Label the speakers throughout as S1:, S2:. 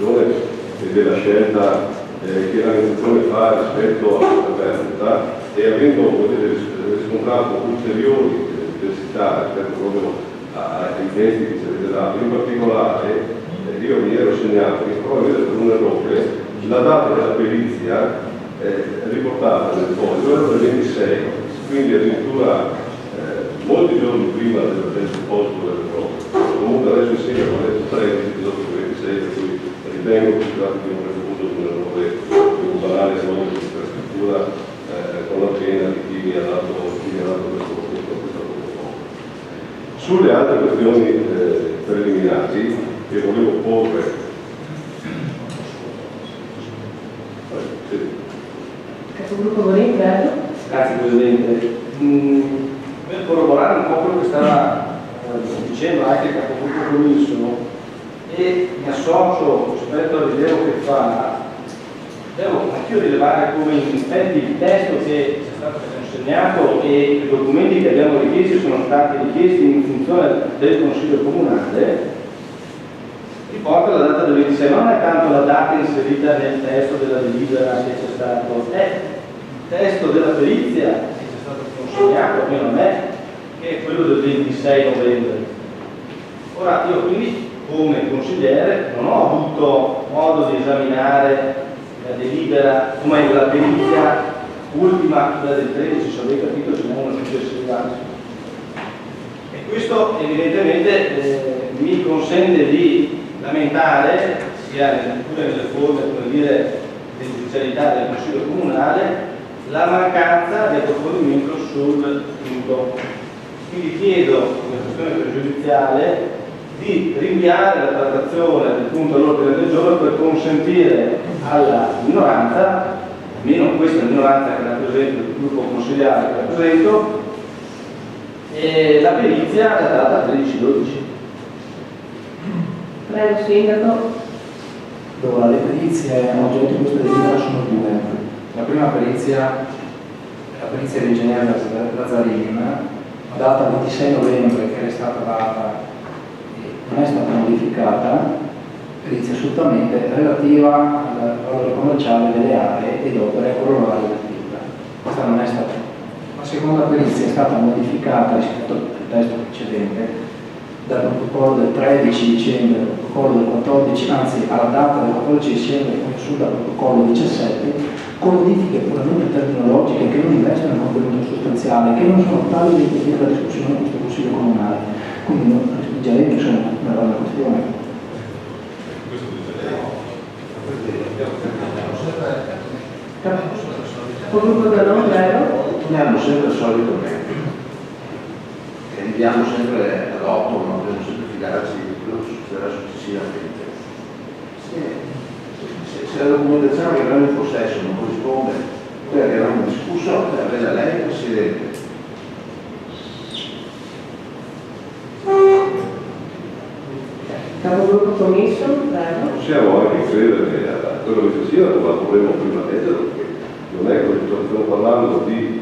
S1: discussione e della scelta che l'amministrazione fa rispetto alla perdita, e avendo riscontrato ulteriori diversità rispetto proprio ai testi che ci avete dato, in particolare io mi ero segnato che probabilmente per un errore la data della perizia riportata nel foglio era del 26, quindi addirittura molti giorni prima del supposto dell'errore. Comunque adesso insegna con il 13 piuttosto che 26, per cui ritengo che si tratti di un refuso di un errore, di un banale errore di infrastruttura con la pena di chi mi ha dato questo protocollo. Sulle altre questioni preliminari che volevo porre,
S2: Capogruppo Bonini, prego.
S3: Grazie Presidente. Per corroborare un po' quello che stava dicendo anche il capogruppo Commisso, e mi associo rispetto al rilievo che fa, devo anch'io rilevare come in effetti il testo che ci è stato consegnato e i documenti che abbiamo richiesto sono stati richiesti in funzione del Consiglio Comunale, riporta la data del 26, non è tanto la data inserita nel testo della delibera che c'è stato, è il testo della perizia che ci è stato consegnato, almeno a me, che è quello del 26 novembre. Ora io quindi come consigliere non ho avuto modo di esaminare la delibera, come la perizia ultima, quella del 13, se avete capito ce n'è una successiva. E questo evidentemente mi consente di lamentare, sia pure nelle forme, come dire, di ufficialità del Consiglio Comunale, la mancanza di approfondimento sul punto. Quindi chiedo, come questione pregiudiziale, di rinviare la trattazione del punto all'ordine del giorno per consentire alla minoranza, almeno questa minoranza che rappresenta il gruppo consigliare che rappresento, la perizia datata 13-12.
S2: Prego, Sindaco.
S4: Allora, le perizie oggetto di questa delibera sono due. La prima perizia è la perizia dell'ingegnere Lazzarin, data 26 novembre, che è stata data e non è stata modificata, perizia assolutamente relativa al valore commerciale delle aree ed opere corollarie del PIL. Questa non è stata. La seconda perizia è stata modificata rispetto al testo precedente dal protocollo del 13 dicembre al protocollo del 14, anzi alla data del 14 dicembre conosciuta dal protocollo 17, con modifiche puramente terminologiche che non investono in contenuto sostanziale, che non sono tali da impedire la discussione in questo Consiglio Comunale. Quindi non respingeremo insomma la questione.
S2: Capogruppo Dall'Oro, prego.
S5: Torniamo sempre al solito metodo. Andiamo sempre ad 8, ma dobbiamo sempre fidarci di quello che succederà successivamente. Se la documentazione che abbiamo in possesso non corrisponde a quella che avevamo discusso, aveva lei il Presidente.
S2: Capogruppo Commisso, prego.
S1: possiamo anche credere a quello che sia, ma dovremmo prima leggere, perché non è quello che stiamo parlando di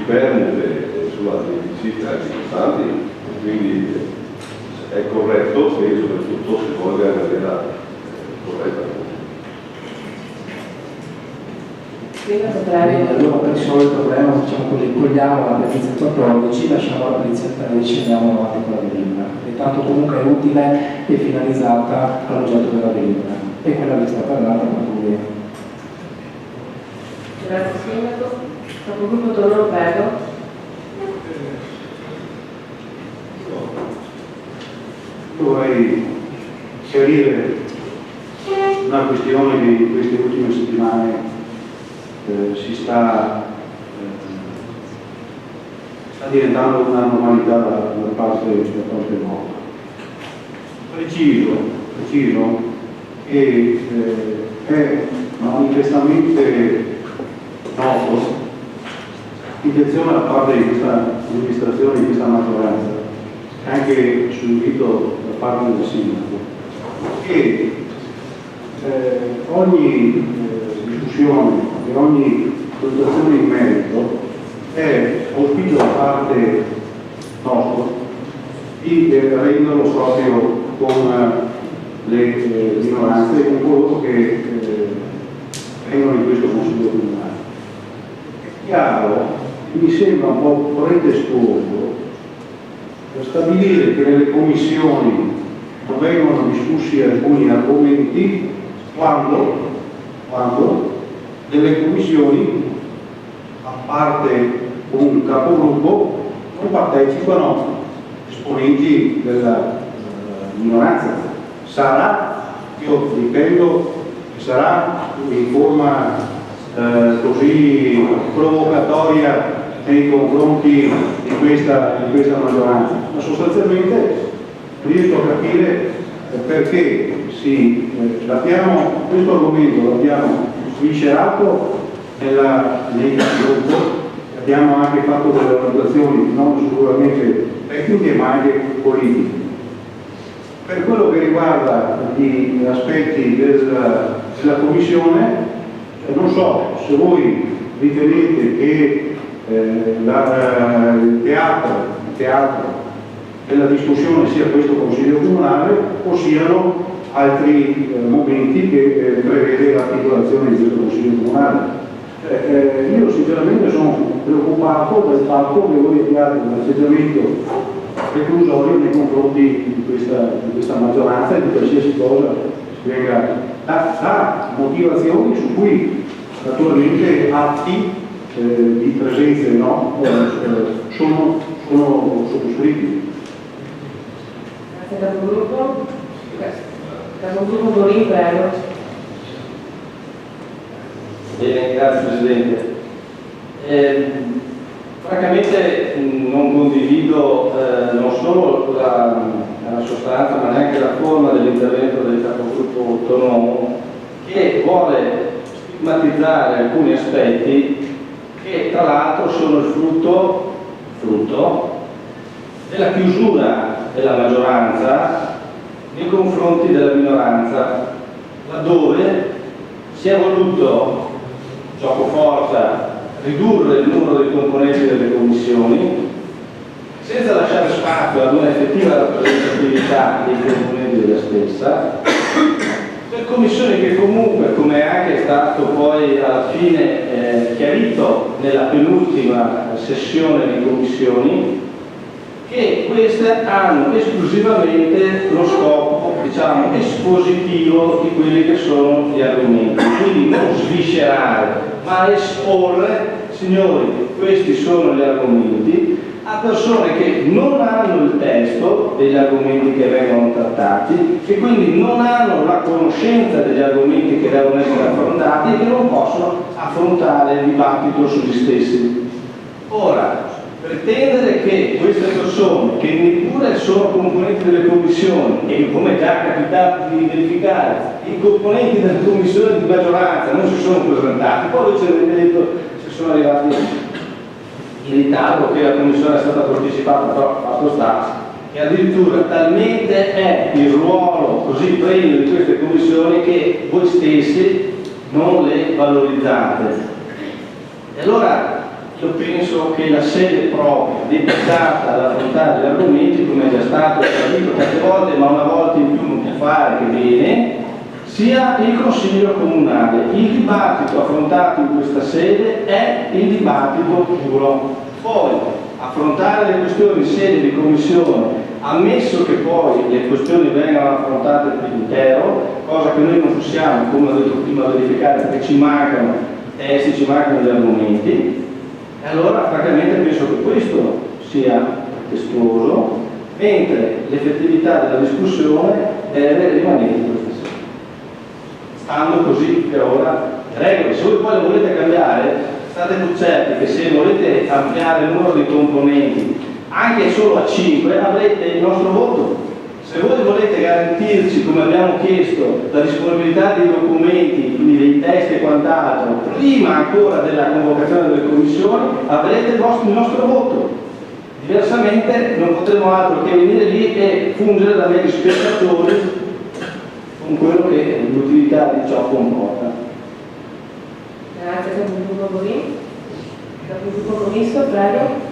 S1: perdite di cifre anche importanti, quindi è corretto e soprattutto si svolga in maniera corretta.
S4: Bene, allora per risolvere il problema facciamo così, togliamo la perizia 14, lasciamo la perizia 13 e andiamo avanti con la delibera. E tanto comunque è utile e finalizzata all'oggetto della delibera. E quella che è stata data molto bene.
S2: Grazie Sindaco. Capogruppo Torno, prego.
S6: Vorrei chiarire una questione che in queste ultime settimane si sta diventando una normalità da parte nostra. Preciso che è manifestamente noto l'intenzione da parte di questa amministrazione, di questa maggioranza, anche su invito da parte del Sindaco, che ogni discussione e ogni valutazione in merito è auspicio da parte nostra di renderlo proprio con le minoranze e con coloro che vengono in questo Consiglio Comunale. È chiaro, mi sembra un po' pretestuoso stabilire che nelle commissioni non vengono discussi alcuni argomenti quando nelle commissioni, a parte un capogruppo, non partecipano esponenti della minoranza. Sarà, io dipendo, sarà in forma così provocatoria nei confronti di questa maggioranza, ma sostanzialmente riesco a capire perché questo argomento l'abbiamo sviscerato nei gruppo, abbiamo anche fatto delle valutazioni non sicuramente tecniche ma anche politiche. Per quello che riguarda gli aspetti della Commissione, non so se voi ritenete che il teatro della discussione sia questo Consiglio Comunale o siano altri momenti che prevede l'articolazione di questo Consiglio Comunale. Io sinceramente sono preoccupato dal fatto che voi abbiate un atteggiamento reclusorio nei confronti di questa maggioranza e di qualsiasi cosa venga da motivazioni su cui naturalmente atti di presenza no, sono sottoscritti.
S2: Grazie capogruppo. Capogruppo Dorin, prego.
S3: Bene, grazie Presidente. Francamente non condivido non solo la sostanza ma neanche la forma dell'intervento del capogruppo autonomo, che vuole stigmatizzare alcuni aspetti che tra l'altro sono il frutto della chiusura della maggioranza nei confronti della minoranza, laddove si è voluto gioco forza ridurre il numero dei componenti delle commissioni senza lasciare spazio ad una effettiva rappresentatività dei componenti della stessa, per commissioni che comunque, come è anche stato poi alla fine chiarito nella penultima sessione di commissioni, che queste hanno esclusivamente lo scopo, diciamo, espositivo di quelli che sono gli argomenti, quindi non sviscerare ma esporre, signori, questi sono gli argomenti, a persone che non hanno il testo degli argomenti che vengono trattati, che quindi non hanno la conoscenza degli argomenti che devono essere affrontati e che non possono affrontare il dibattito sugli stessi. Ora, pretendere che queste persone, che neppure sono componenti delle commissioni e come già è capitato di verificare, i componenti delle commissioni di maggioranza non si sono presentati, poi voi ci avete detto se sono arrivati in ritardo, che la commissione è stata partecipata, però fatto sta che addirittura talmente è il ruolo così premio di queste commissioni che voi stessi non le valorizzate. E allora io penso che la sede propria dedicata ad affrontare gli argomenti, come è già stato detto tante volte, ma una volta in più non può fare che bene, sia il Consiglio Comunale. Il dibattito affrontato in questa sede è il dibattito puro. Poi affrontare le questioni in sede di commissione, ammesso che poi le questioni vengano affrontate per intero, cosa che noi non possiamo, come ho detto prima, verificare perché ci mancano testi, ci mancano gli argomenti. E allora francamente penso che questo sia testuoso, mentre l'effettività della discussione deve rimanere questa sera. Stando così per ora le regole. Se voi poi le volete cambiare, state più certi che se volete ampliare il numero di componenti anche solo a 5 avrete il nostro voto. Se voi volete garantirci, come abbiamo chiesto, la disponibilità dei documenti, quindi dei testi e quant'altro, prima ancora della convocazione delle commissioni, avrete il nostro voto. Diversamente non potremo altro che venire lì e fungere da meri spettatori con quello che l'utilità di ciò comporta.
S2: Grazie, capogruppo Borin. Capogruppo Commisso, prego.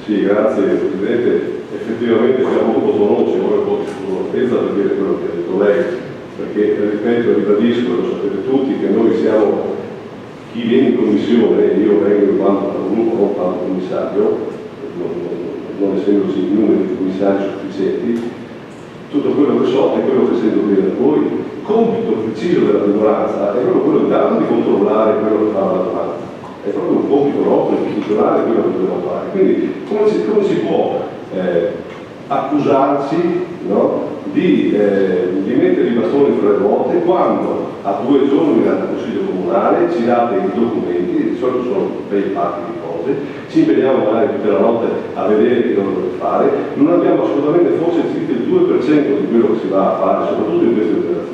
S1: Sì, grazie Presidente. effettivamente abbiamo un po' tono, ci vuole un po' di sicurezza per dire quello che ha detto lei, perché ripeto, ribadisco, lo sapete tutti, che noi siamo, chi viene in commissione, io vengo in quanto gruppo, non quanto commissario, non essendoci i numeri di commissari sufficienti, tutto quello che so è quello che sento dire da voi. Compito preciso della minoranza è proprio quello intanto di controllare quello che fa la maggioranza, è proprio un compito nostro istituzionale quello che dobbiamo fare. Quindi come si può accusarci, no, di mettere i bastoni fra le ruote quando a 2 giorni dal Consiglio Comunale ci date i documenti, di solito sono bei pacchi di cose, ci impegniamo magari tutta la notte a vedere che cosa dovete fare, non abbiamo assolutamente forse circa il 2% di quello che si va a fare, soprattutto in queste operazioni,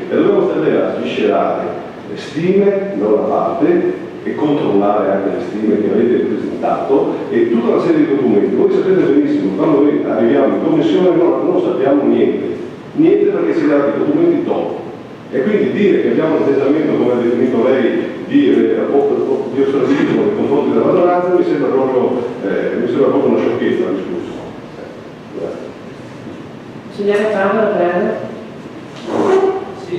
S1: e dobbiamo stare a sviscerare le stime da una parte e controllare anche le stime che avete presentato e tutta una serie di documenti. Voi sapete benissimo, quando noi arriviamo in commissione non sappiamo niente perché ci danno i documenti dopo. E quindi dire che abbiamo un atteggiamento, come ha definito lei, di ostracismo nei confronti della maggioranza mi sembra proprio una sciocchezza il discorso.
S2: Consigliere Fabio, prego.
S3: Sì.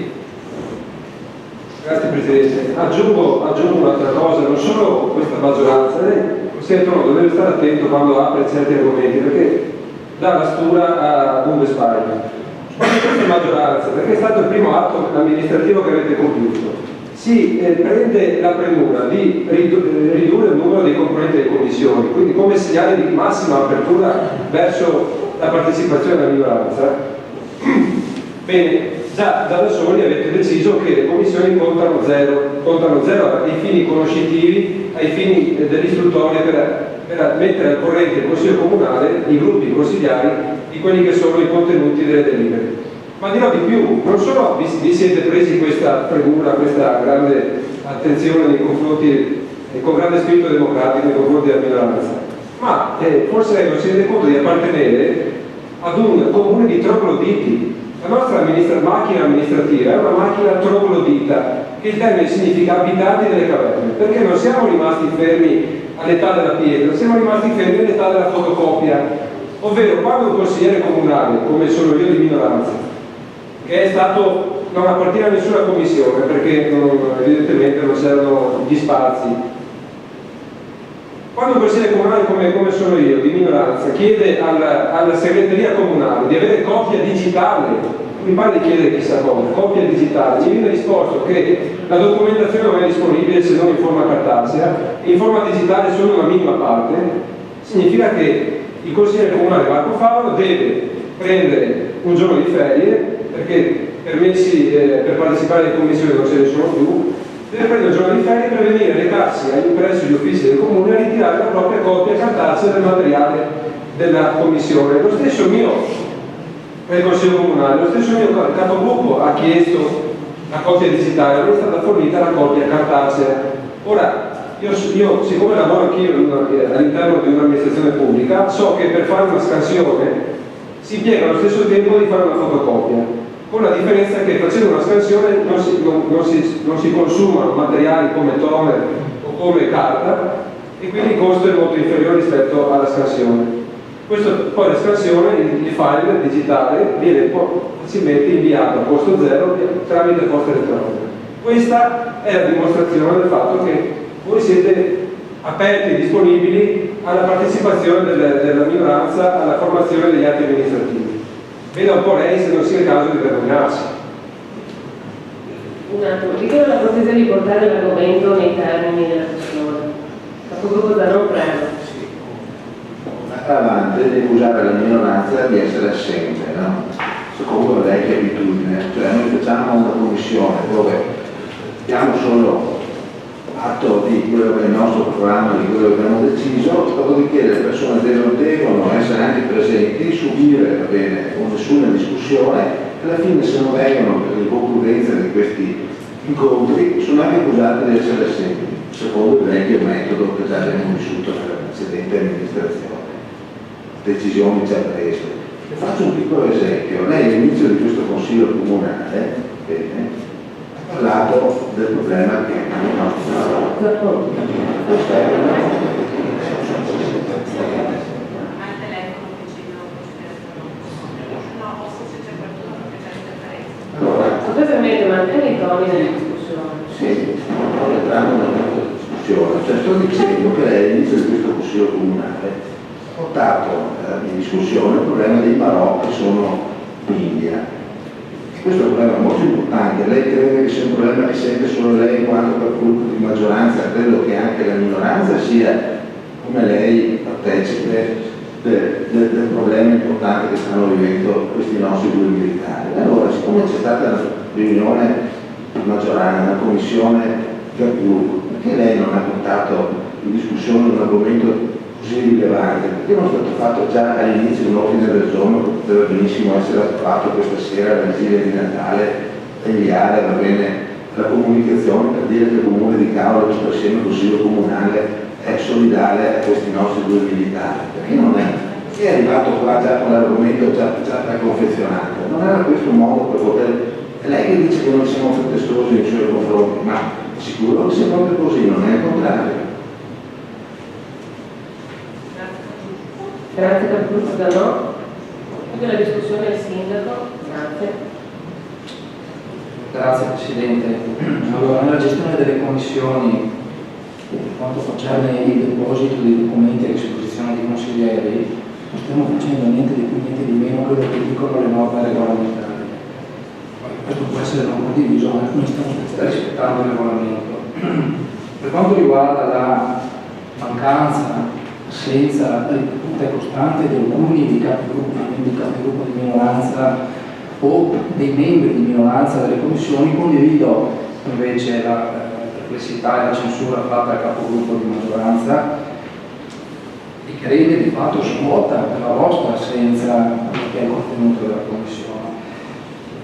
S3: Grazie Presidente. Aggiungo un'altra cosa, non solo questa maggioranza, lei deve stare attento quando apre certi argomenti, perché dà la stura a un vespaglio. Questa maggioranza, perché è stato il primo atto amministrativo che avete compiuto, si prende la premura di ridurre il numero dei componenti delle commissioni, quindi come segnale di massima apertura verso la partecipazione della minoranza. Bene, già da soli avete deciso che le commissioni contano zero ai fini conoscitivi, ai fini dell'istruttoria per mettere al corrente il Consiglio Comunale, i gruppi consigliari, di quelli che sono i contenuti delle delibere. Ma dirò di più, non solo vi siete presi questa premura, questa grande attenzione nei confronti e con grande spirito democratico nei confronti della minoranza, ma forse non si rende conto di appartenere ad un comune di trogloditi. La nostra macchina amministrativa è una macchina troglodita, che il termine significa abitanti delle caverne, perché non siamo rimasti fermi all'età della pietra, siamo rimasti fermi all'età della fotocopia, ovvero quando un consigliere comunale, come sono io di minoranza, che è stato, non appartiene a nessuna commissione perché evidentemente non c'erano gli spazi, quando un consigliere comunale come sono io di minoranza chiede alla segreteria comunale di avere copia digitale, mi pare di chiedere chissà cosa, copia digitale, gli viene risposto che la documentazione non è disponibile se non in forma cartacea, in forma digitale solo una minima parte, significa che il consigliere comunale Marco Favaro deve prendere un giorno di ferie, perché permessi per partecipare alle commissioni non ce ne sono più, deve prendere un giorno di ferie per venire a recarsi presso gli uffici del comune a ritirare la propria copia cartacea del materiale della commissione. Lo stesso mio Consiglio Comunale, lo stesso mio capogruppo ha chiesto la copia digitale, non è stata fornita la copia cartacea. Ora, io siccome lavoro anch'io all'interno di un'amministrazione pubblica, so che per fare una scansione si impiega allo stesso tempo di fare una fotocopia, con la differenza che facendo una scansione non si consumano materiali come toner o come carta e quindi il costo è molto inferiore rispetto alla scansione. Poi la scansione, il file digitale, viene facilmente inviato a costo zero tramite posta elettronica. Questa è la dimostrazione del fatto che voi siete aperti e disponibili alla partecipazione della minoranza alla formazione degli atti amministrativi. Veda un po' lei se non sia il caso di vergognarsi.
S2: Un attimo, vi chiedo la cortesia di portare l'argomento nei termini della questione. Capogruppo Zanò, prego.
S5: Avanti di usare la minoranza di essere assente, no? Secondo la vecchia abitudine, cioè noi facciamo una commissione dove diamo solo atto di quello che è il nostro programma, di quello che abbiamo deciso, dopodiché le persone devono essere anche presenti, subire, va bene, con nessuna discussione, e alla fine se non vengono per l'inconcludenza di questi incontri sono anche accusati di essere assenti, secondo il vecchio metodo che già abbiamo vissuto nella precedente amministrazione. Decisioni già prese. Le faccio un piccolo esempio. Lei all'inizio di questo consiglio comunale ha parlato del problema che il nostro
S2: Sostanzialmente mantiene i toni della discussione.
S5: Sì, non entrando nella discussione, cioè sto dicendo che lei all'inizio di questo Consiglio Comunale ha portato in discussione il problema dei barò che sono in India. E questo è un problema molto importante. Lei crede che sia un problema che sente solo lei in quanto capogruppo di maggioranza? Credo che anche la minoranza sia, come lei, partecipe del problema importante che stanno vivendo questi nostri due militari. Allora, siccome c'è stata una riunione di maggioranza, una commissione capogruppo, perché lei non ha portato in discussione un argomento così rilevante? Perché non è stato fatto già all'inizio un ordine del giorno che poteva benissimo essere fatto questa sera alla vigilia di Natale e inviare, va bene, la comunicazione per dire che il comune di Cavolo, tutto assieme al Consiglio Comunale, è solidale a questi nostri due militari? Perché non è arrivato qua già con l'argomento già confezionato? Non era questo un modo per poter... È lei che dice che noi siamo pretestuosi nei suoi confronti, ma sicuro che sia proprio così, non è il contrario.
S2: Grazie per tutto da no. Quindi la discussione del sindaco, grazie.
S4: Grazie Presidente. Allora, nella gestione delle commissioni, per quanto concerne il deposito dei documenti a disposizione dei consiglieri, non stiamo facendo niente di più, niente di meno quello che dicono le norme regolamentari. Questo può essere non condiviso, ma noi stiamo rispettando il regolamento. Per quanto riguarda la mancanza, assenza ripetuta e costante di alcuni di capigruppo, quindi di capigruppo di minoranza o dei membri di minoranza delle commissioni, condivido invece la perplessità e la censura fatta al capogruppo di maggioranza e che rende di fatto svuota per la vostra assenza che è il contenuto della commissione.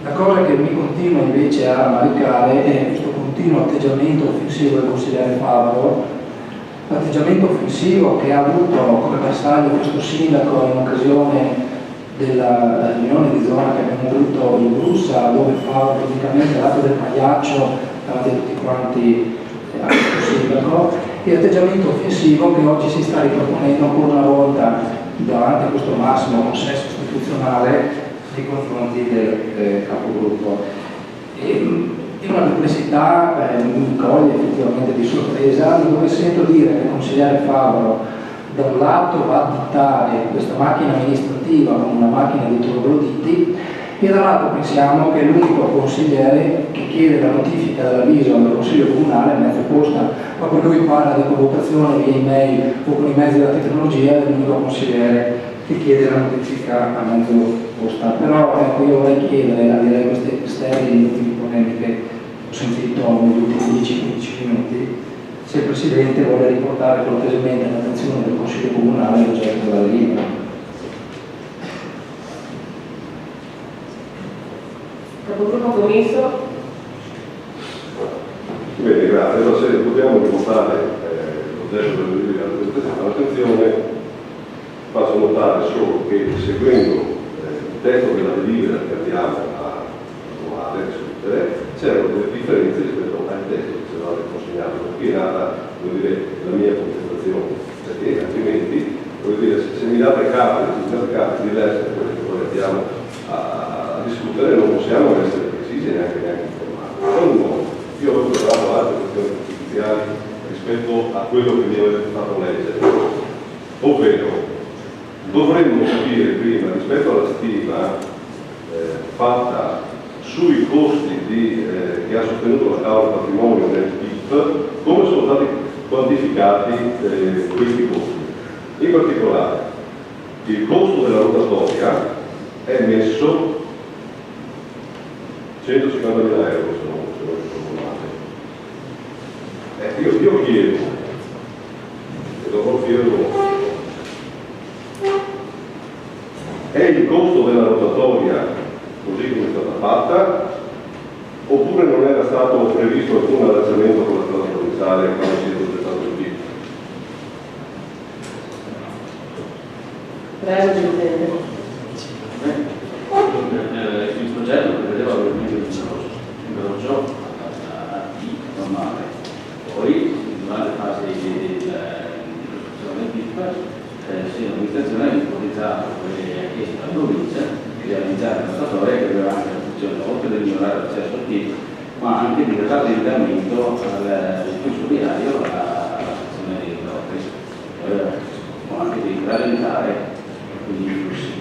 S4: La cosa che mi continua invece a maricare è questo continuo atteggiamento offensivo del consigliere Favaro, l'atteggiamento offensivo che ha avuto come bersaglio questo sindaco in occasione della riunione di zona che abbiamo avuto in Brussa, dove fa praticamente l'atto del pagliaccio davanti a tutti quanti a questo sindaco, e l'atteggiamento offensivo che oggi si sta riproponendo ancora una volta davanti a questo massimo consenso istituzionale nei confronti del capogruppo. E una perplessità mi coglie effettivamente di sorpresa dove sento dire che il consigliere Favaro da un lato va a dittare questa macchina amministrativa come una macchina di trogloditi e dall'altro pensiamo che è l'unico consigliere che chiede la notifica dell'avviso al Consiglio Comunale a mezzo posta, proprio lui parla di convocazione via email o con i mezzi della tecnologia, è l'unico consigliere che chiede la notifica a mezzo posta. Però ecco, io vorrei chiedere, al di là di queste sterili polemiche che ho sentito negli ultimi 10-15 minuti, se il Presidente vuole riportare cortesemente all'attenzione del Consiglio Comunale l'oggetto della delibera.
S2: Capogruppo Commisso.
S1: Bene, grazie. Allora, se dobbiamo riportare l'oggetto della delibera all'attenzione, faccio notare solo che seguendo il testo della delibera che abbiamo a trovare, discutere, c'erano delle differenze rispetto al testo che ci avevate consegnato, perché era, la mia contestazione, perché altrimenti, se mi date carte diverse da quelle che poi andiamo a discutere, non possiamo essere precisi e neanche informati. Io ho trovato altre questioni giudiziali rispetto a quello che mi avete fatto leggere, ovvero dovremmo capire prima rispetto alla stima fatta sui costi che ha sostenuto la Cavour Patrimonio nel PIP, come sono stati quantificati questi costi. In particolare, il costo della rotatoria è messo 150.000 euro, se non ricordo male. Io chiedo, e dovrò chiederlo, è il costo della rotatoria così come è stata fatta, oppure non era stato previsto alcun allacciamento con la strada provinciale quando si è progettato il PIP?
S2: Prego, Presidente.
S7: Il progetto prevedeva l'organizzo di un veloce normale, poi durante la fase di costruzione del PIP l'amministrazione ha ipotizzato che ha chiesto alla provincia di realizzare una rotatoria che aveva anche la funzione, oltre ad ignorare l'accesso al PIP, ma anche di rallentamento del flusso viario alla stazione di Lopez, o anche di rallentare quindi i flussi.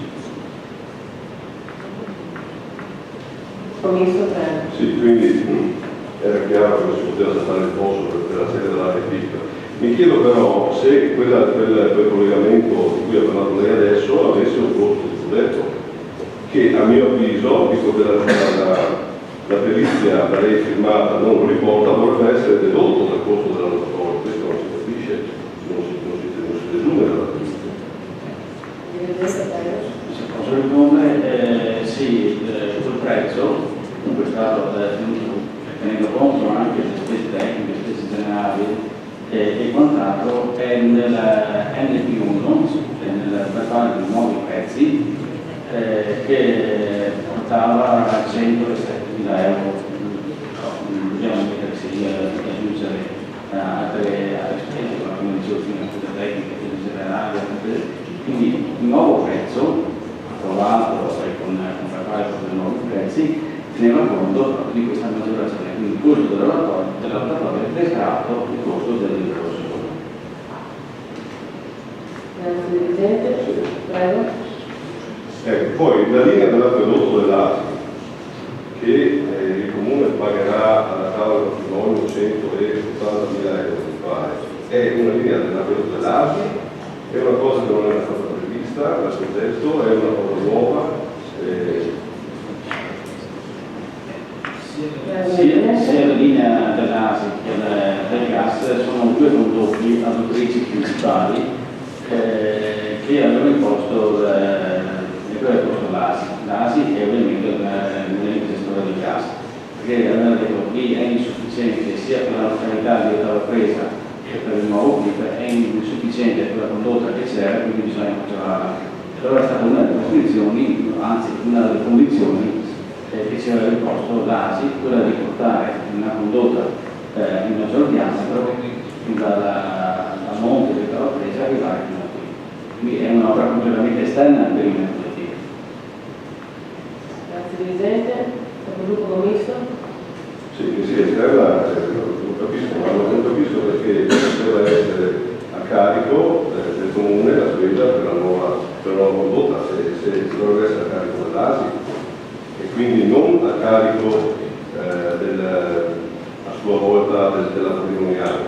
S2: Commesso 3.
S1: Sì, quindi era chiaro che non si poteva saltare il posto per la sede della RPIP. Mi chiedo però se quel collegamento di cui ha parlato lei adesso avesse un costo di progetto, che a mio avviso, visto che la perizia da lei firmata non lo riporta, dovrebbe essere dedotto dal costo della laboratorio. Questo non si capisce, non si desume dalla perizia.
S7: Se posso rispondere, sì, sul prezzo, comunque è stato tenendo conto anche delle spese tecniche, spese generali e quant'altro, è nel NP1, nel preparo di nuovi prezzi, che portava a 107.000 euro. Dobbiamo mettere sì, aggiungere altre spese, come dicevo prima, spese tecniche, spese generali, quindi il nuovo prezzo approvato con i nuovi prezzi teneva conto proprio di questa maggiorazione, quindi il costo dell'oratorio è estratto il costo del ricorso.
S2: Grazie Presidente, prego.
S1: Ecco, poi la linea dell'acquedotto dell'Asia, che il Comune pagherà alla Camera del Patrimonio 180.000 euro, mi pare, è una linea dell'acquedotto dell'Asia, è una cosa che non era stata prevista dal progetto, è una cosa nuova.
S7: Sia la linea dell'ASI che del gas sono due condotti addutrici principali che avevano imposto l'ASI. L'ASI è ovviamente il gestore del gas, perché avevano detto che è insufficiente sia per la località di Ottava Presa che per il nuovo PIP, è insufficiente per la condotta che c'era, quindi bisogna controllarla. Allora è stata una delle condizioni, anzi una delle condizioni che ci aveva imposto l'ASI, quella di portare una condotta in maggior diametro da monte di Ottava Presa arrivare fino a qui. Quindi è un'opera completamente esterna per il progettivo.
S2: Grazie Presidente, capogruppo commesso.
S1: Sì, che sia esterna, lo capisco, ma non capisco perché deve essere a carico del Comune la spesa per la nuova condotta, se dovrebbe essere a carico dell'ASI e quindi non a carico a sua volta della patrimoniale,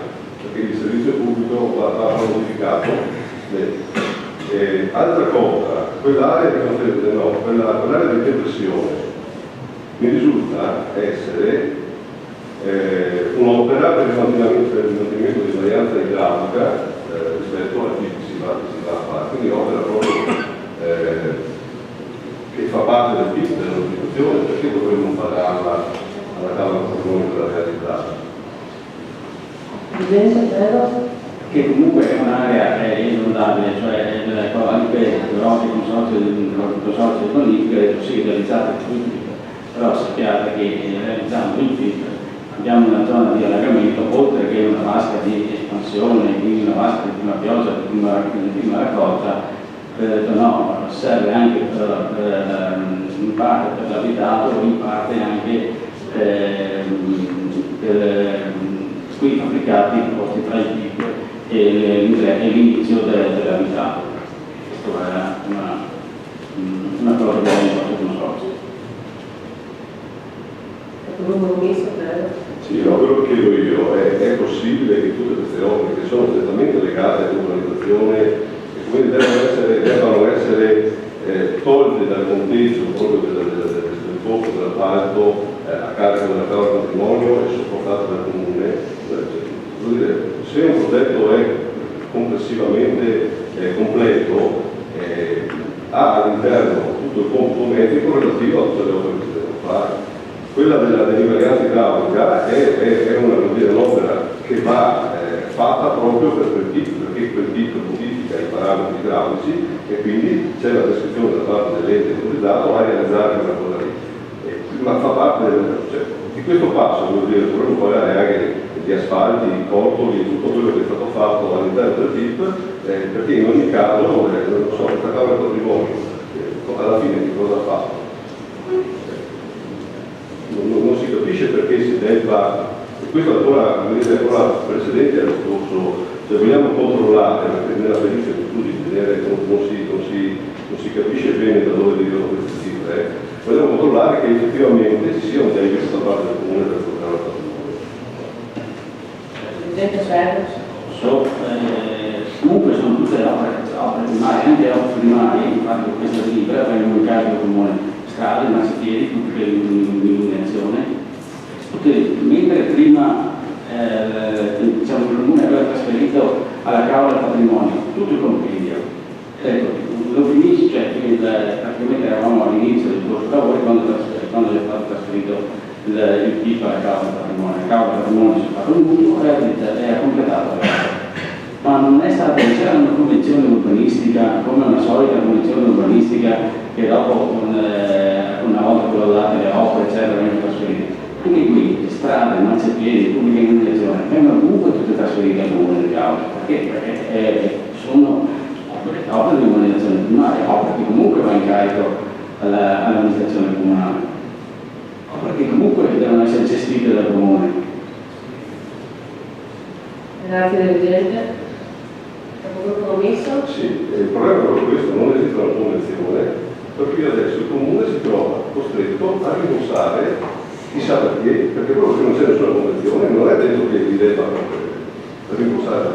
S1: perché il servizio pubblico va modificato. Altra cosa, quell'area di compressione mi risulta essere un'opera per il mantenimento di varianza idraulica rispetto alla PIP che si va a fare, quindi opera proprio che fa parte del PIP della notificazione, perché dovremmo pagarla alla Camera del Patrimonio per la realizzata?
S2: Presidente, prego.
S7: Che comunque è un'area inondabile, cioè anche però il consorzio di bonifica è sì realizzata il PIP, però sappiate che realizzando il PIP abbiamo una zona di allagamento, oltre che una vasca di espansione, quindi una vasca di prima pioggia, di prima raccolta, no, serve anche in parte per l'abitato, in parte anche per qui fabbricati posti tra il PIP e l'inizio dell'abitato. Questo è una cosa che abbiamo fatto con consorzio.
S2: Capogruppo commesso, prego.
S1: Sì, no, quello che chiedo io è possibile che tutte queste opere che sono strettamente legate all'urbanizzazione e quindi debbano essere tolte dal conteggio proprio del costo dell'appalto a carico della Camera del Patrimonio e sopportate dal Comune? Vuol dire, se un progetto è complessivamente completo, ha all'interno tutto il computo metrico relativo a tutte le opere che si devono fare. Quella dell'invarianza idraulica è un'opera che va fatta proprio per quel tipo, perché quel tipo modifica i parametri idraulici e quindi c'è la descrizione da parte dell'ente autorizzato a realizzare quella cosa lì. Ma fa parte di questo passo, vuol dire, dovremmo pagare anche gli asfalti, i cortoli e tutto quello che è stato fatto all'interno del PIP, perché in ogni caso, non so, questa Camera del Patrimonio, alla fine che cosa ha fatto? Non si capisce perché si deve questo ancora precedente allo scorso, cioè vogliamo controllare, perché nella perizia di studi in genere non si capisce bene da dove derivano queste cifre, vogliamo controllare che effettivamente ci sia un debito da parte del comune per portare al patrimonio.
S2: Presidente Ferro.
S7: Comunque sono tutte opere primarie, anche opere primarie, infatti con questa delibera abbiamo in carico comune strade, marciapiedi, tutte le illuminazione. Mentre prima diciamo che il comune aveva trasferito alla Cavola del Patrimonio tutto il compendio, ecco, lo finisce, cioè praticamente eravamo all'inizio del corso lavori quando è stato trasferito il PIF alla Cavola del Patrimonio. La Cavola del Patrimonio si è fatto un mutuo e ha completato la ma non è stata, c'era una convenzione urbanistica, come una solita convenzione urbanistica che dopo una volta collodate le opere eccetera vengono trasferite. Anche qui le strade, marciapiedi, pubblica illuminazione vengono comunque tutte trasferite al comune di Cavola, perché sono opere di urbanizzazione primaria, opere che comunque va in carico all'amministrazione comunale, opere che comunque devono essere gestite dal comune.
S2: Grazie Presidente. Compromesso?
S1: Sì, il problema è proprio questo, non esiste una convenzione, per cui adesso il comune si trova costretto a rimborsare chissà perché proprio che non c'è nessuna convenzione, non è detto che gli debba rimborsare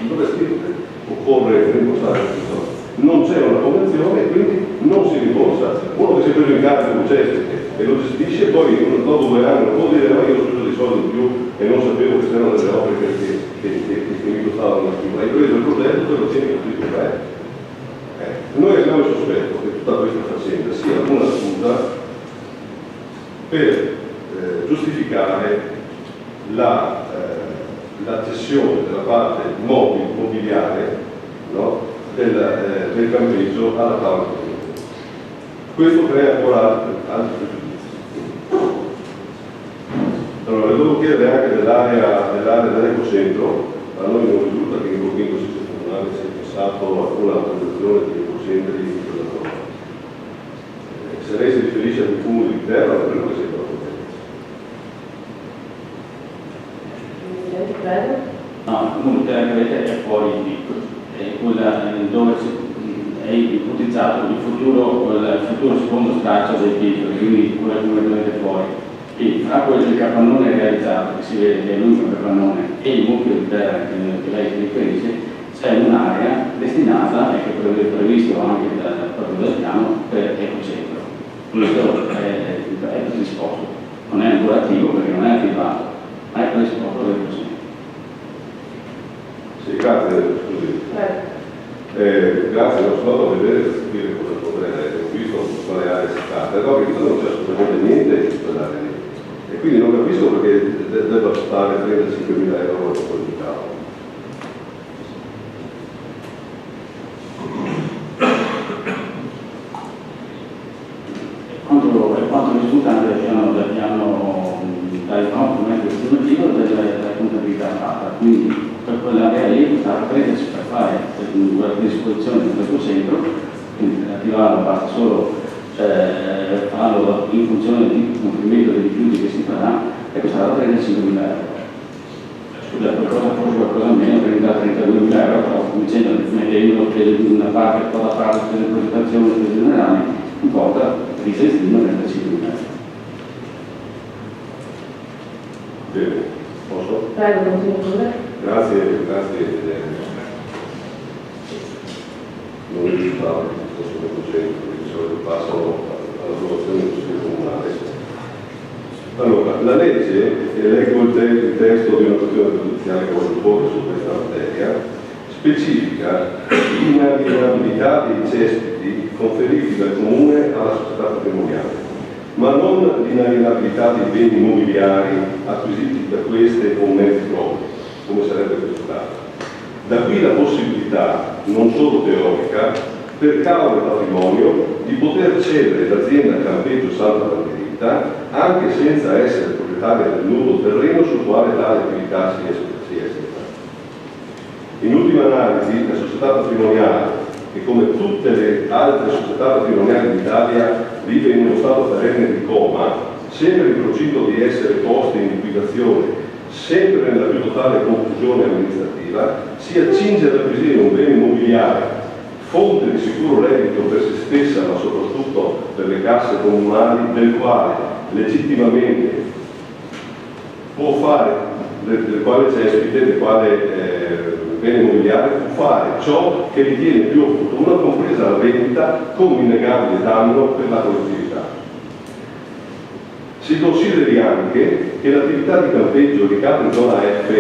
S1: dove è scritto che occorre rimborsare la persona. Non c'è una convenzione e quindi non si rimborsa. Uno che si è preso in carico un processo e lo gestisce, poi dopo 2 anni non può dire ma io ho speso dei soldi in più e non sapevo che c'erano delle opere che mi costavano più. Hai preso il progetto e lo tieni così com'è. Noi abbiamo il sospetto che tutta questa faccenda sia una scusa per giustificare la cessione della parte mobiliare, no? del campeggio alla tavola. Questo crea ancora altri pregiudizi. Allora, devo chiedere anche dell'area dell'ecocentro. A noi non risulta che in Borghino comunale sia pensato alcuna autorizzazione di ecocentri di quella zona. Se lei si riferisce al comune di terra, non credo che sia proprio
S2: Presidente Ferro.
S7: No, il comune di terra che avete è fuori di quella dove è ipotizzato il futuro secondo straccio del PIF, quindi quella completamente fuori. E fra quello del capannone realizzato, che si vede che è l'unico capannone, e il mucchio di terra che lei si riferisce, c'è un'area destinata, e che è previsto anche proprio dal piano, per ecocentro. Questo è predisposto, non è ancora attivo perché non è attivato, ma è predisposto dall'ecocentro.
S1: Sì, grazie, scusi. Grazie, non sono andato a vedere per capire cosa potrei, ho visto quale area si tratta, no, che non c'è assolutamente niente in quell'area lì. E quindi non capisco perché debba stare 35.000 euro per quel di cavolo.
S7: Quanto risultante del piano dal documento estimativo della contabilità fatta, quindi per quell'area lì è stata presa per fare la predisposizione di questo centro, quindi per attivarlo basta solo farlo in funzione di compimento dei rifiuti che si farà e costerà 35.000 euro. Scusa, qualcosa meno, 32.000 euro, però dicendo mettendo una parte per la parte delle progettazioni e generali, un po' di gestione 35.000 euro.
S1: Bene, posso?
S2: Prego, continua.
S1: Grazie. Non mi risultava che fosse un concetto, perché di solito passano all'approvazione del Consiglio Comunale. Allora, la legge, e leggo il testo di una questione giudiziale che voglio porre su questa materia, specifica l'inalienabilità dei cespiti conferiti dal Comune alla società patrimoniale, ma non l'inalienabilità dei beni immobiliari acquisiti da queste con mezzi propri, come sarebbe questo caso. Da qui la possibilità, non solo teorica, per Cavola del Patrimonio di poter cedere l'azienda Campeggio Santa Margherita anche senza essere proprietaria del nuovo terreno sul quale tale attività si esercita. In ultima analisi, la società patrimoniale, che come tutte le altre società patrimoniali d'Italia vive in uno stato perenne di coma, sempre in procinto di essere poste in liquidazione sempre nella più totale confusione amministrativa, si accinge ad acquisire un bene immobiliare, fonte di sicuro reddito per se stessa, ma soprattutto per le casse comunali, del quale legittimamente può fare, del quale cespite, del quale bene immobiliare può fare ciò che ritiene più opportuno, compresa la vendita con innegabile danno per la collettività. Si consideri anche che l'attività di campeggio ricade in zona F,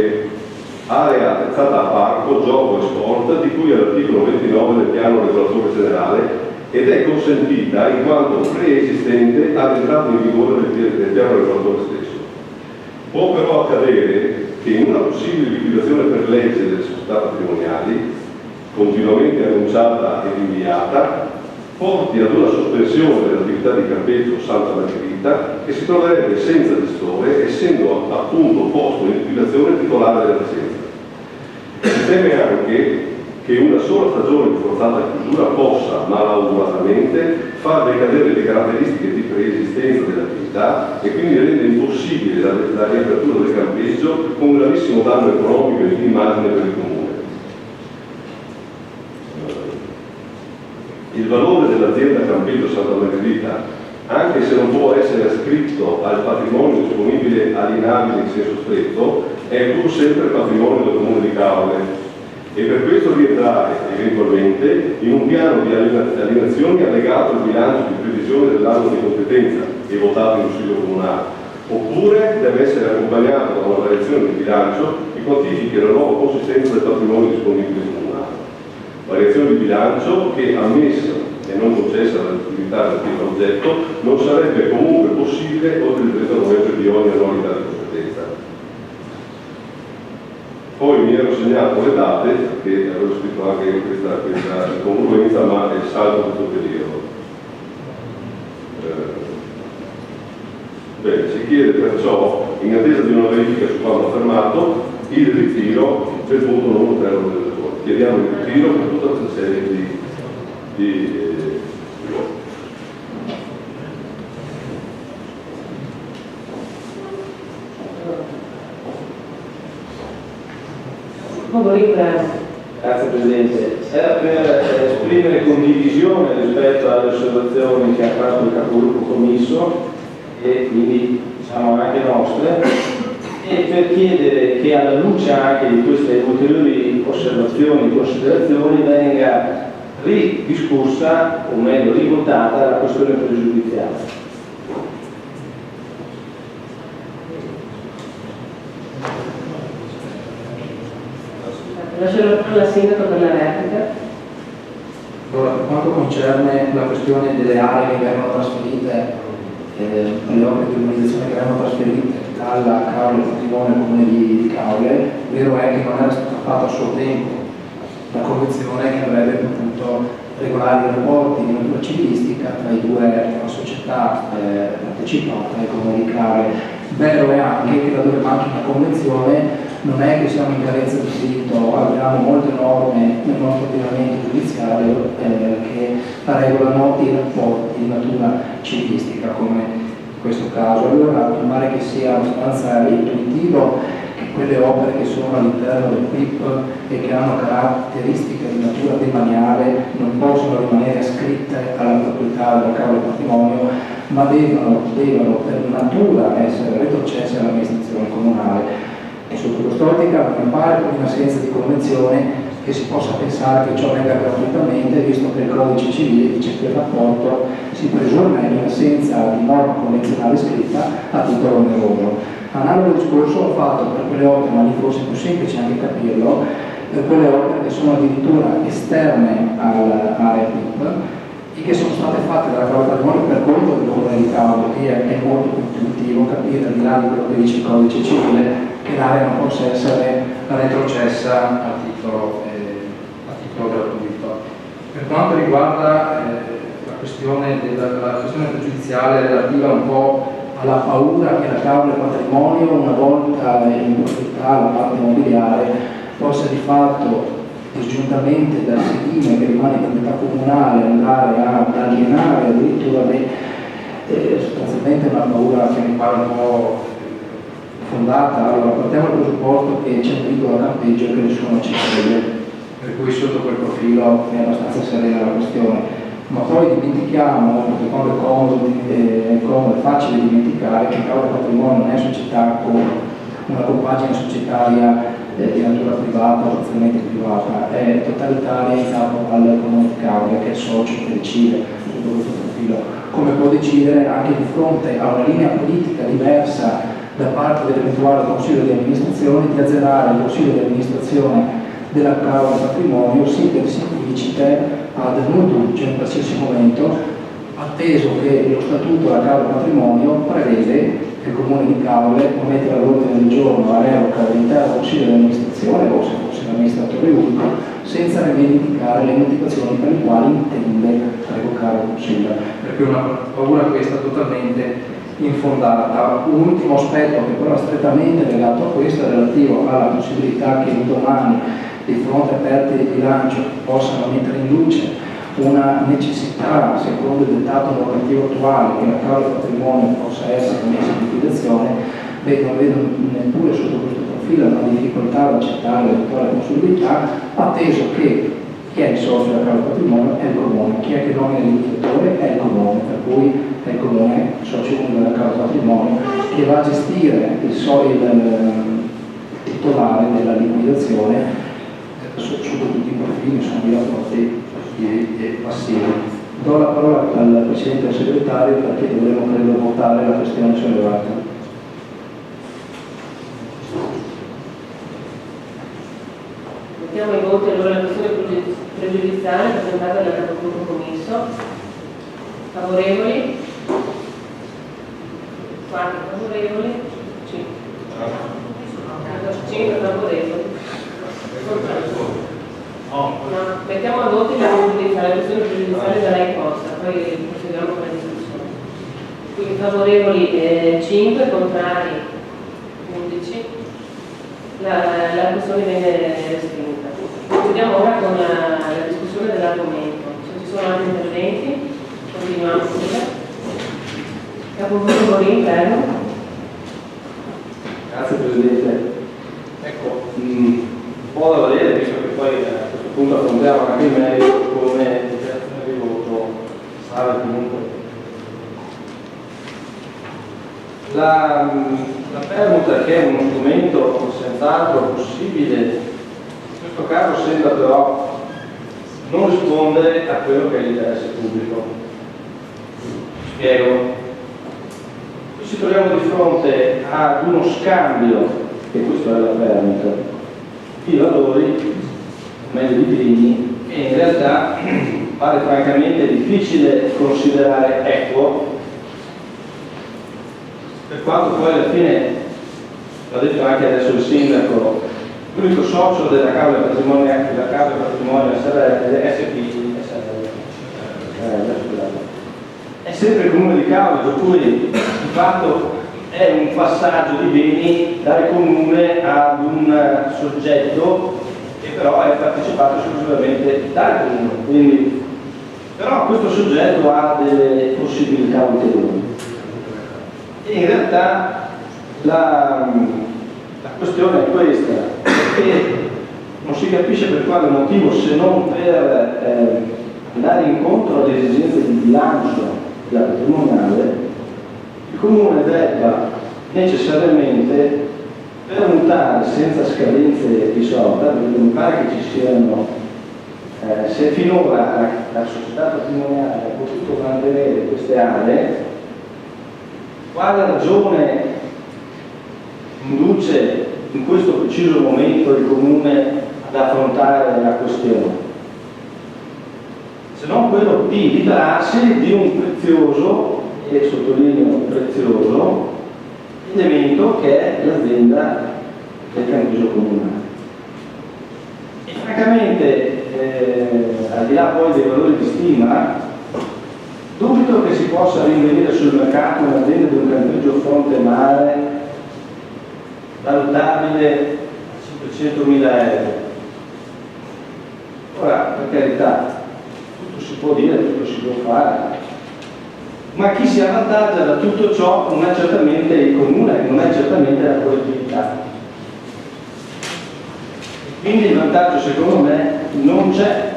S1: area attrezzata a parco, gioco e sport, di cui all'articolo 29 del piano regolatore generale, ed è consentita in quanto preesistente all'entrata in vigore del piano regolatore stesso. Può però accadere che in una possibile liquidazione per legge delle società patrimoniali, continuamente annunciata e rinviata, porti ad una sospensione dell'attività di campeggio Santa Margherita, che si troverebbe senza gestore, essendo appunto posto in liquidazione titolare dell'azienda. Si teme anche che una sola stagione di forzata chiusura possa, malauguratamente, far decadere le caratteristiche di preesistenza dell'attività e quindi rende impossibile la riapertura del campeggio con gravissimo danno economico e di immagine per il comune. Il valore dell'azienda Campeggio Santa Margherita, anche se non può essere ascritto al patrimonio disponibile alienabile in senso stretto, è pur sempre patrimonio del comune di Caorle e per questo rientrare eventualmente in un piano di alienazioni allegato al bilancio di previsione dell'anno di competenza e votato in Consiglio Comunale, oppure deve essere accompagnato da una variazione di bilancio che quantifichi la nuova consistenza del patrimonio disponibile comunale. Variazione di bilancio che, ammessa e non concessa dall'attività relativa all'oggetto, non sarebbe comunque possibile oltre il 30 novembre di ogni annualità di competenza. Poi mi ero segnato le date, che avevo scritto anche in questa congruenza, ma è salvo questo periodo. Bene, si chiede perciò, in attesa di una verifica su quanto affermato, il ritiro del punto numero 3 del lavoro. Chiediamo il ritiro per tutta questa serie di
S3: Grazie Presidente. Era per esprimere condivisione rispetto alle osservazioni che ha fatto il capogruppo commisso e quindi diciamo anche nostre, e per chiedere che alla luce anche di queste ulteriori osservazioni e considerazioni venga ridiscussa, o meglio rivotata, la questione pregiudiziale.
S2: Lascio la sindaco per la replica.
S4: Allora, per quanto concerne la questione delle aree che vengono trasferite, le opere di urbanizzazione che vengono trasferite dalla Caorle Patrimonio al comune di Caorle, vero è che non era stata fatta a suo tempo la convenzione che avrebbe potuto regolare i rapporti di natura civilistica tra i due società partecipate al comune di Caorle. Vero è anche che laddove manca una convenzione non è che siamo in carenza di diritto, abbiamo molte norme nel nostro ordinamento giudiziario che regolano i rapporti di natura civilistica, come in questo caso. Allora mi pare che sia abbastanza intuitivo che quelle opere che sono all'interno del PIP e che hanno caratteristiche di natura demaniale non possono rimanere ascritte alla proprietà della Caorle Patrimonio, ma devono per natura essere retrocesse all'amministrazione comunale. E sotto quest'ottica non mi pare, con in assenza di convenzione, che si possa pensare che ciò venga gratuitamente, visto che il codice civile dice che il rapporto si presume in assenza di norma convenzionale scritta a titolo oneroso. Analogo discorso ho fatto per quelle opere, ma lì forse è più semplice anche capirlo, per quelle opere che sono addirittura esterne all'area PIP e che sono state fatte dalla Caorle Patrimonio per conto del comune di Caorle, che è molto più intuitivo capire, al di là di quello che dice il codice civile, che l'area non possa essere retrocessa a titolo gratuito. Per quanto riguarda la questione pregiudiziale relativa un po' alla paura che la Caorle Patrimonio, una volta in proprietà la parte immobiliare, possa di fatto, disgiuntamente dal sedime che rimane in proprietà comunale, andare ad alienare addirittura sostanzialmente una paura che mi pare un po' infondata. Allora, partiamo dal presupposto che c'è un pericolo da campeggio e che nessuno ci crede, per cui sotto quel profilo è abbastanza serena la questione. Ma poi dimentichiamo, perché quando è comodo, è facile dimenticare che Causa Patrimonio non è società con una compagine societaria di natura privata o parzialmente privata, è totalitaria in capo al comune di Cauda, che è il socio che decide sotto questo profilo, come può decidere anche di fronte a una linea politica diversa da parte dell'eventuale consiglio di amministrazione di azzerare il consiglio di amministrazione della Cauda Patrimonio sia per simplicite ad non duce in qualsiasi momento, atteso che lo statuto della Cauda Patrimonio prevede che il comune di Caule può mettere all'ordine del giorno la revoca dell'intero consiglio di amministrazione o se fosse l'amministratore unico, senza rivendicare le motivazioni per le quali intende revocare il consiglio. Per cui una paura questa totalmente infondata. Un ultimo aspetto che però è strettamente legato a questo è relativo alla possibilità che un domani di fronte a perdite di bilancio possano mettere in luce una necessità, secondo il dettato normativo attuale, che la Cauda Patrimonio possa essere messa in liquidazione, non vedo neppure sotto questo profilo una difficoltà ad accettare l'eventuale possibilità, atteso che chi è il socio della Cauda Patrimonio è il comune, chi è che nomina il liquidatore è il comune, per cui è il comune socio unico della Cauda Patrimonio che va a gestire il titolare della liquidazione sotto tutti i profili, sono via forti e passivi. Do la parola al Presidente e al Segretario perché dovremo credo votare la questione sollevata.
S2: Mettiamo in voto allora la questione pregiudiziale presentata dal capogruppo commisso. Favorevoli? 4 favorevoli? 5 favorevoli. No, mettiamo a voto la questione pregiudiziale da lei posta, poi proseguiamo con la discussione. Quindi favorevoli 5, contrari 11. La questione viene respinta. Procediamo ora con la discussione dell'argomento. Se ci sono altri interventi, continuiamo pure. Capogruppo Morin,
S3: Grazie Presidente. Ecco, un po' da valere, visto che poi a questo punto affrontiamo anche in merito come dichiarazione di voto sarà comunque. La permuta, che è uno strumento senz'altro possibile, in questo caso sembra però non rispondere a quello che è l'interesse pubblico. Spiego. Qui ci troviamo di fronte ad uno scambio, che questo è la permuta, di valori, meglio di beni, che in realtà pare francamente difficile considerare equo, per quanto poi alla fine, l'ha detto anche adesso il sindaco, l'unico socio della Cauda Patrimonio è sempre il comune di Cauda, per cui di fatto è un passaggio di beni dal comune ad un soggetto che però è partecipato esclusivamente dal comune, quindi però questo soggetto ha delle possibilità ulteriori. E in realtà la questione è questa, perché non si capisce per quale motivo, se non per andare incontro alle esigenze di bilancio della patrimoniale, il comune debba necessariamente permutare senza scadenze di sorta, perché mi pare che ci siano, se finora la società patrimoniale ha potuto mantenere queste aree, quale ragione induce in questo preciso momento il comune ad affrontare la questione? Se non quello di liberarsi di un prezioso, e sottolineo prezioso, elemento che è l'azienda del campiso comunale. E francamente, al di là poi dei valori di stima, dubito che si possa rinvenire sul mercato un'azienda di un campeggio fronte mare valutabile a 500.000 euro. Ora, per carità, tutto si può dire, tutto si può fare, ma chi si avvantaggia da tutto ciò non è certamente il comune, non è certamente la collettività Quindi il vantaggio secondo me non c'è.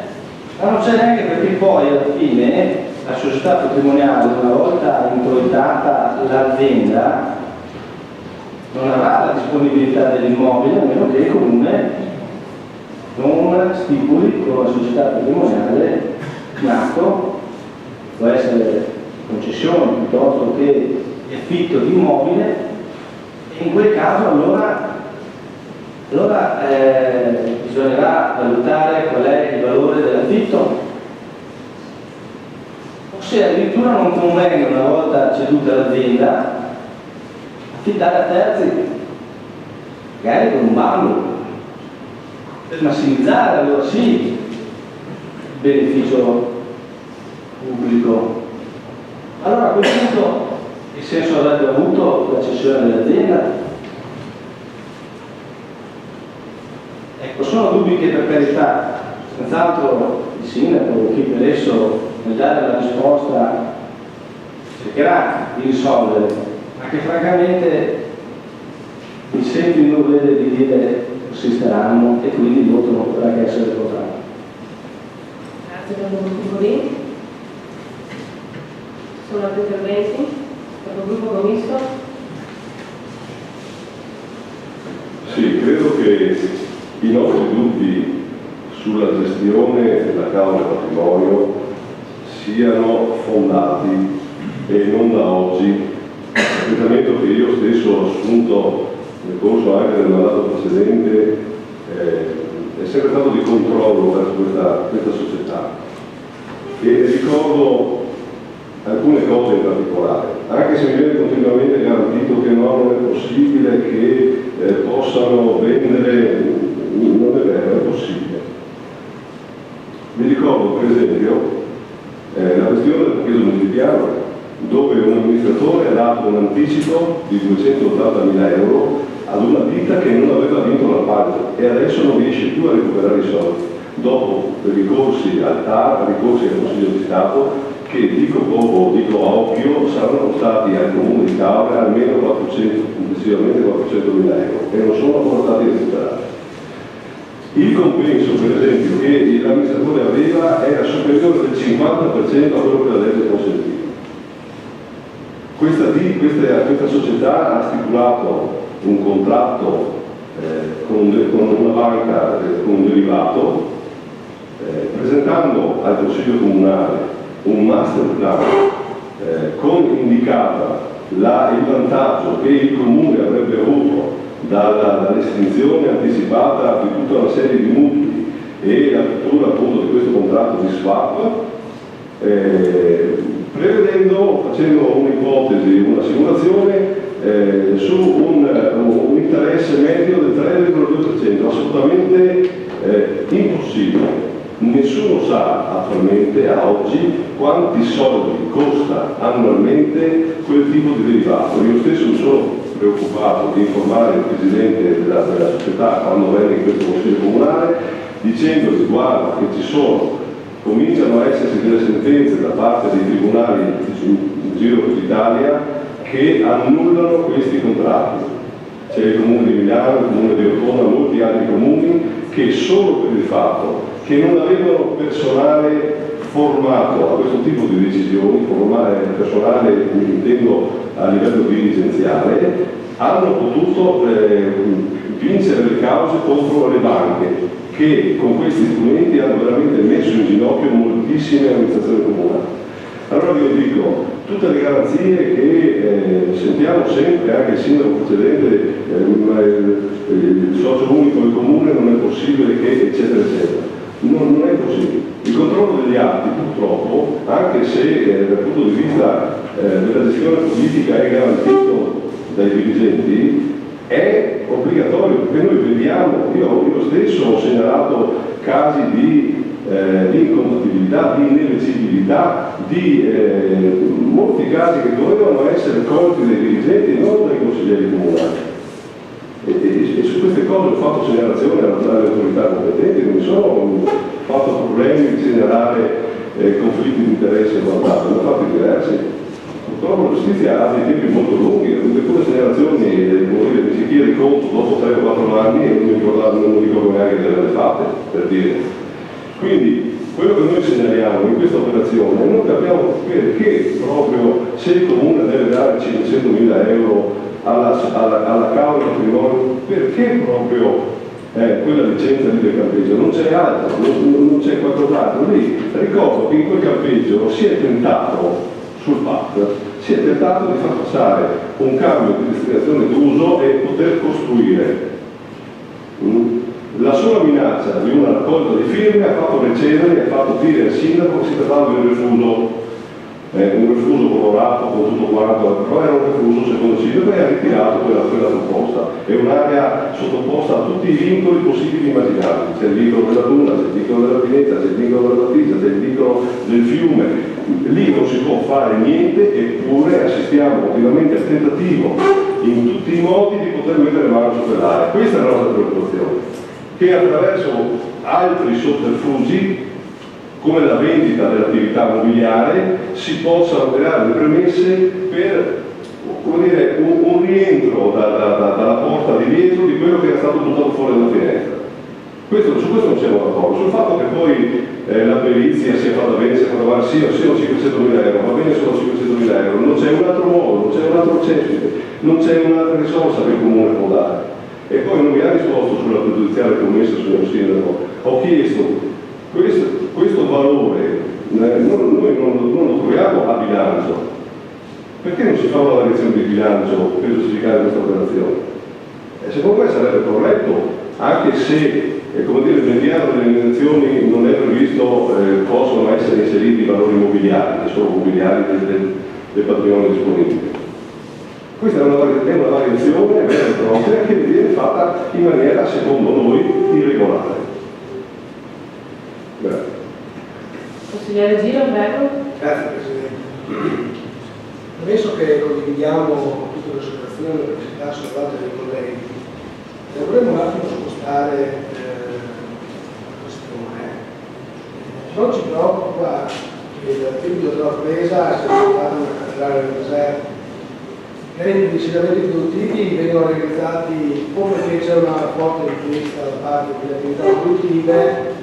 S3: Ma non c'è neanche perché poi alla fine la società patrimoniale, una volta introitata l'azienda, non avrà la disponibilità dell'immobile a meno che il comune non stipuli con la società patrimoniale un atto, può essere concessione piuttosto che affitto di immobile, e in quel caso allora bisognerà valutare qual è il valore dell'affitto, o se addirittura non conviene, una volta ceduta l'azienda, affittare a terzi, magari con un bando, per massimizzare allora sì il beneficio pubblico. Allora a quel punto che senso avrebbe avuto la cessione dell'azienda? Ecco, sono dubbi che per carità, senz'altro il sindaco o chi per esso nel dare la risposta cercherà di risolvere, ma che francamente mi sento in dovere di dire persisteranno e quindi il voto non potrà che essere votato.
S2: Grazie per il gruppo lì. Sono altri interventi? Per il gruppo commisto?
S1: Sì, credo che i nostri dubbi sulla gestione della causa del patrimonio siano fondati e non da oggi. L'atteggiamento che io stesso ho assunto nel corso anche del mandato precedente è sempre stato di controllo verso questa società, e ricordo alcune cose in particolare, anche se mi viene continuamente garantito che no, non è possibile che possano vendere, non è vero, è possibile. Mi ricordo per esempio la questione del parcheggio multipiano, dove un amministratore ha dato un anticipo di 280.000 euro ad una ditta che non aveva vinto l'appalto e adesso non riesce più a recuperare i soldi, dopo ricorsi al TAR, ricorsi al Consiglio di Stato, che dico poco, dico a occhio, saranno stati al Comune di Cauca almeno complessivamente 400.000 euro e non sono ancora stati recuperati. Il compenso, per esempio, che l'amministratore aveva era superiore del 50% a quello che la legge consentiva. Questa società ha stipulato un contratto con una banca, con un derivato, presentando al Consiglio Comunale un master plan con indicata il vantaggio che il Comune avrebbe avuto dall'estinzione anticipata di tutta una serie di mutui e l'apertura appunto di questo contratto di swap, prevedendo, facendo un'ipotesi, una simulazione su un interesse medio del 3,2%, assolutamente impossibile. Nessuno sa attualmente, a oggi, quanti soldi costa annualmente quel tipo di derivato. Io stesso mi sono preoccupato di informare il Presidente della società quando venne in questo Consiglio Comunale, dicendogli guarda che cominciano a esserci delle sentenze da parte dei tribunali in giro per l'Italia che annullano questi contratti. C'è il Comune di Milano, il Comune di Ortona, molti altri comuni che solo per il fatto che non avevano personale formato a questo tipo di decisioni, personale intendo a livello dirigenziale, hanno potuto vincere le cause contro le banche, che con questi strumenti hanno veramente messo in ginocchio moltissime amministrazioni comunali. Allora io dico, tutte le garanzie che sentiamo sempre, anche il sindaco precedente, il socio unico del comune non è possibile che, eccetera, eccetera. Non è così. Il controllo degli atti, purtroppo, anche se dal punto di vista della gestione politica è garantito dai dirigenti, è obbligatorio, perché noi vediamo, io stesso ho segnalato casi di incompatibilità, di ineleggibilità, di molti casi che dovevano essere colti dai dirigenti e non dai consiglieri comunali. E su queste cose ho fatto segnalazione alle autorità competenti, non mi sono fatto problemi di segnalare conflitti di interesse e quant'altro, ne ho fatti diversi. Purtroppo la giustizia ha dei tempi molto lunghi, tutte quelle segnalazioni di chi ricorre conto dopo 3 o 4 anni e non mi ricordo neanche di averle fatte, per dire. Quindi quello che noi segnaliamo in questa operazione, non capiamo perché proprio se il comune deve dare 500.000 euro alla Cavour Patrimonio, perché proprio quella licenza lì del campeggio? Non c'è altro, non c'è qualcos'altro. Lì ricordo che in quel campeggio si è tentato, sul PAT, si è tentato di far passare un cambio di destinazione d'uso e poter costruire. La sola minaccia di una raccolta di firme ha fatto recedere e ha fatto dire al sindaco che si trattava di un refuso colorato con tutto quanto, però era un refuso secondo il sindaco e ha ritirato quella proposta. È un'area sottoposta a tutti i vincoli possibili e immaginabili. C'è il vincolo della duna, c'è il vincolo della pineta, c'è il vincolo della battigia, c'è il vincolo del fiume. Lì non si può fare niente, eppure assistiamo continuamente al tentativo in tutti i modi di poter mettere mano su quell'area. Questa è la nostra preoccupazione, che attraverso altri sotterfugi come la vendita dell'attività immobiliare si possano creare le premesse per, come dire, un rientro dalla porta di dietro di quello che era stato buttato fuori dalla finestra. Su questo non siamo d'accordo. Sul fatto che poi la perizia sia fatta bene, sia fatta male, sì o 500.000 euro, va bene solo 500.000 euro, non c'è un altro modo, non c'è un altro cespite, non c'è un'altra risorsa che il comune può dare. E poi non mi ha risposto sulla pregiudiziale che ho messo, signor Sindaco. Ho chiesto questo valore, noi non lo troviamo a bilancio. Perché non si fa una variazione di bilancio per giustificare questa operazione? Secondo me sarebbe corretto, anche se come dire, nel piano delle organizzazioni non è previsto possono essere inseriti i valori immobiliari, che sono mobiliari del patrimonio disponibile. Questa è una variazione vera e propria che viene fatta in maniera, secondo noi, irregolare. Grazie.
S2: Consigliere Giro, prego.
S8: Grazie Presidente. Penso che condividiamo tutte le osservazioni e le necessità sollevate dai colleghi. Dovremmo un attimo spostare la questione. Non ci preoccupa che il periodo della presa sia stato una cattedrale del deserto. Gli insediamenti produttivi vengono realizzati o perché c'è una forte richiesta da parte delle attività produttive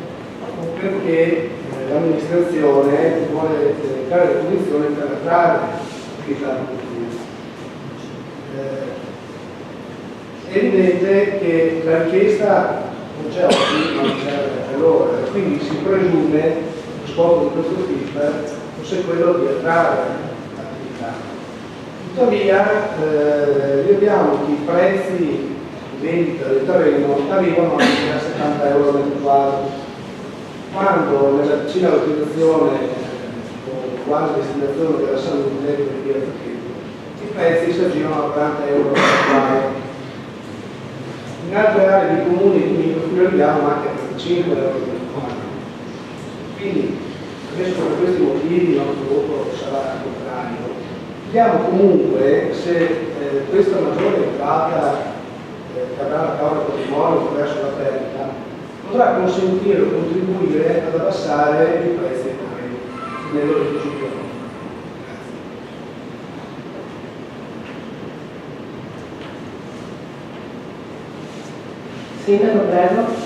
S8: o perché l'amministrazione vuole creare le condizioni per attrarre attività produttive. È evidente che la richiesta non c'è oggi, ma c'è allora, quindi si presume che lo scopo di questo FIP fosse quello di attrarre attività. Tuttavia vediamo che i prezzi di vendita del terreno arrivano anche a 70 euro al metro quadro, quando nella vicina localizzazione o quasi destinazione della San Luigi e via i prezzi si aggirano a 40 euro al metro quadro. In altre aree di comuni limitrofi arriviamo anche a 35 euro al metro quadro. Quindi adesso per questi motivi il nostro voto sarà contrario. Vediamo comunque se questa maggiore entrata che avrà la Cavour Patrimonio attraverso la perdita potrà consentire o contribuire ad abbassare i prezzi dei terreni nelle loro posizioni.
S2: Sindaco, prego.